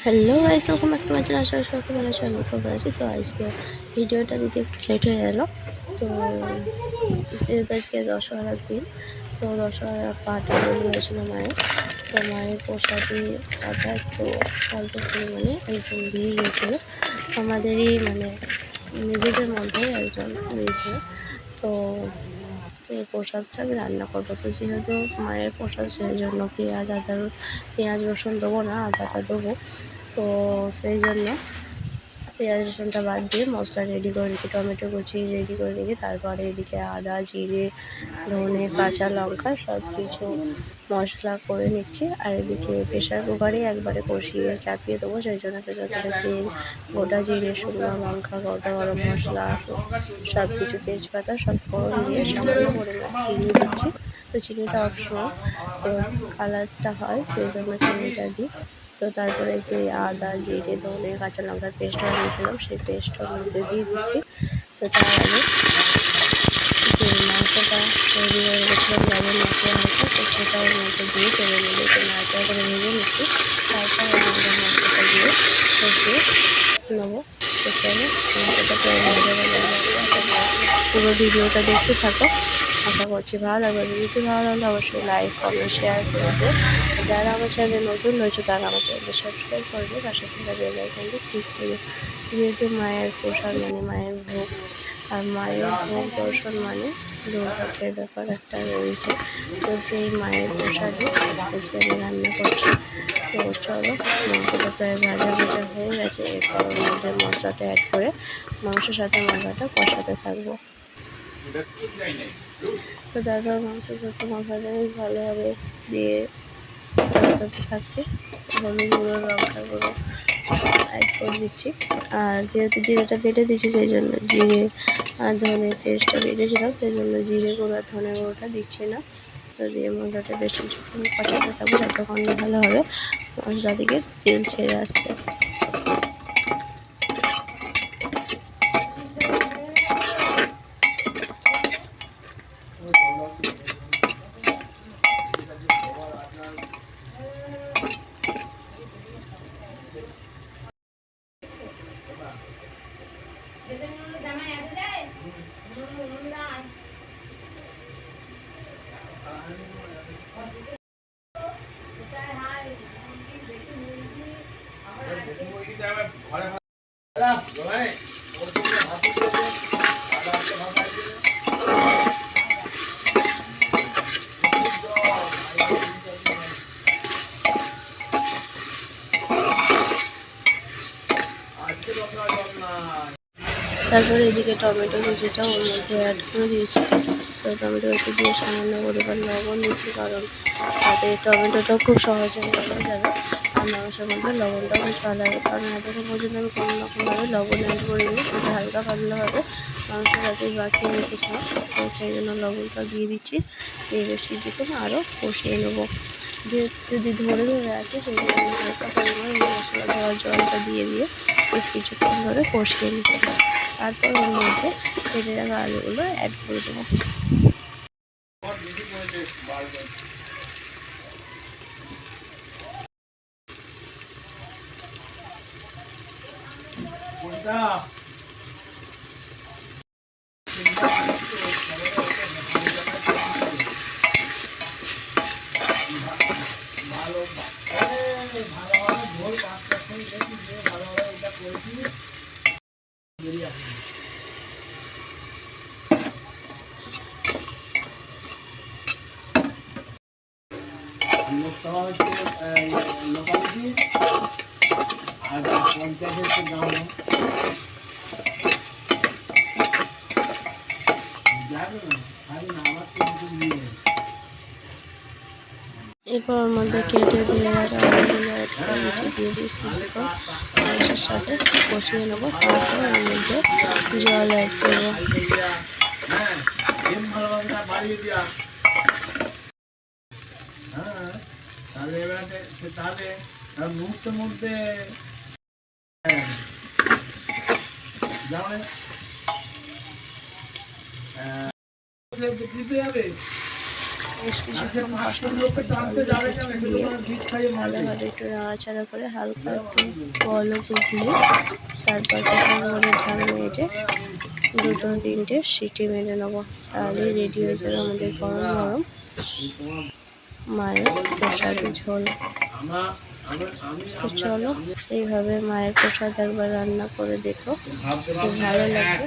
Hello guys, welcome back to my channel. আশা করি সবাই ভালো আছেন, আমি খুব ভালো আছি। তো আজকে ভিডিওটা দিতে একটু লেট হয়ে গেল। তো যেহেতু আজকে দশহরার দিন, তো দশহরা পাঠ হয়েছিল মায়ের। তো মায়ের প্রসাদে পাঠা একটু অল্প পরিমাণে একজন দিয়ে গিয়েছিল, আমাদেরই নিজেদের মধ্যে একজন দিয়েছিল। তো যে প্রসাদটা আমি রান্না করবো, তো যেহেতু মায়ের প্রসাদ সেই জন্য পেঁয়াজ রসুন দেবো না, আদাটা দেবো। তো সেই জন্য পেঁয়াজ রসুনটা বাদ দিয়ে মশলা রেডি করে রেখে টমেটো কুচি রেডি করে রেখে তারপরে এদিকে আদা জিরে ধনে কাঁচা লঙ্কা সব কিছু মশলা করে নিচ্ছি। আর এদিকে প্রেশার কুকারে একবারে কষিয়ে চাপিয়ে দেবো, সেই জন্য প্রেশার কুকারে তেল, গোটা জিরে, শুকনো লঙ্কা, গোটা গরম মশলা সব কিছু তেজপাতা সব ফোড়ন দিয়ে সামান্য পরিমাণ চিনি দিচ্ছি। তো চিনিটা অপশনাল, তো কালারটা হয় সেই জন্য চিনিটা দিই। তো তারপরে যে আদা জিরে ধনে কাঁচা লঙ্কার পেস্ট বানিয়েছিলাম সেই পেস্টটা মধ্যে দিয়ে দিচ্ছি। তো তার আগে যে মাংসটা তৈরি হয়ে রেখেছিলাম লবণ মাখিয়ে হালকা, তো সেটা ওর মধ্যে দিয়ে তেলের মধ্যে একটু নাড়াচাড়া করে ভেজে নিচ্ছি। তারপর ওর মধ্যে মশলাটা দিয়ে কষিয়ে নেবো। তো চলো মাংসটা প্রায় ভাজা ভাজা পুরো ভিডিওটা দেখতে থাকো, আশা করছি ভালো লাগবে। ভিডিওটি ভালো লাগলে অবশ্যই লাইক কমেন্ট শেয়ার করে দেবে। যারা আমার চ্যানেলে নতুন রয়েছে তারা আমার চ্যানেলটি সাবস্ক্রাইব করবে, পাশে থাকা বেল আইকনটি ক্লিক করবে। যেহেতু মায়ের প্রসাদ মায়ের ভোগ, আর মায়ের ভোগ দর্শন দুর্ভাগ্যের ব্যাপার একটা রয়েছে। তো সেই মায়ের প্রসাদে হচ্ছে আমি রান্না করছি। তো চলো, মাংসটা প্রায় ভাজা ভাজা হয়ে গেছে, এরপর ওর মধ্যে মশলাটা অ্যাড করে মাংসের সাথে মশলাটা কষাতে থাকবো। তো তারপর মাংসের সাথে মশলাটা বেশ ভালোভাবে দিয়ে কষাতে থাকছি। হলুদ গুঁড়ো লঙ্কার গুঁড়ো অ্যাড করে দিচ্ছি। আর যেহেতু জিরেটা বেটে দিচ্ছি সেই জন্য জিরে আর ধনে পেস্টটা বেটেছিলাম, সেই জন্য জিরে গুঁড়ো আর ধনে গুঁড়োটা দিচ্ছি না। তো দিয়ে মশলাটা বেশ কিছুক্ষণ কষাতে থাকবো যতক্ষণ না ভালোভাবে মশলা থেকে তেল ছেড়ে আসছে। তারপরে এদিকে টমেটো কুচিটা ওর মধ্যে অ্যাড করে দিয়েছি। তো টমেটো কুচি দিয়ে সামান্য পরিমাণ লবণ দিচ্ছি, কারণ তাতে টমেটোটাও খুব সহজে গলে যাবে। আর মাংসের মধ্যে লবণটাও বেশ ভালো হবে, কারণ এতক্ষণ পর্যন্ত আমি কোনো রকমভাবে লবণ অ্যাড করিনি। সেটা হালকা পাতলাভাবে মাংসের সাথে মাখিয়ে রেখেছিলাম, তো সেই জন্য লবণটা দিয়ে দিচ্ছি। দিয়ে বেশ কিছুক্ষণ আরও কষিয়ে নেবো। যদি ধরে আসে সেই জন্য হালকা পরিমাণ মশলা ধোয়ার জলটা দিয়ে বেশ কিছুক্ষণ ধরে কষিয়ে নিচ্ছি। তারপর ওর মধ্যে কেটে রাখা আলুগুলো অ্যাড করে দেবো। লোকসভা হচ্ছে লোকালিটি আর পঞ্চায়েত হচ্ছে গ্রাম। এরপর ওর মধ্যে কেটে ধুয়ে রাখা আলুগুলো অ্যাড করে দিচ্ছি, দিয়ে বেশ কিছুক্ষণ মাংসের সাথে কষিয়ে নেবো। তারপর ওর মধ্যে জল অ্যাড করবো। তাহলে এবারে তাহলে মুহূর্তের মধ্যে যেমন দিতে যাবে বেশ কিছুক্ষণ কষানোর পর জল দিয়ে ভালোভাবে একটু নাড়াচাড়া করে হালকা একটু বলক উঠলে তারপর প্রেসার মোড়ে ঢাকনা মেরে 2-3টে সিটি মেরে নেবো। তাহলেই রেডি হয়ে যাবে আমাদের গরম গরম মায়ের প্রসাদের ঝোল। তো চলো এইভাবে মায়ের প্রসাদ একবার রান্না করে দেখো, খুব ভালো লাগবে।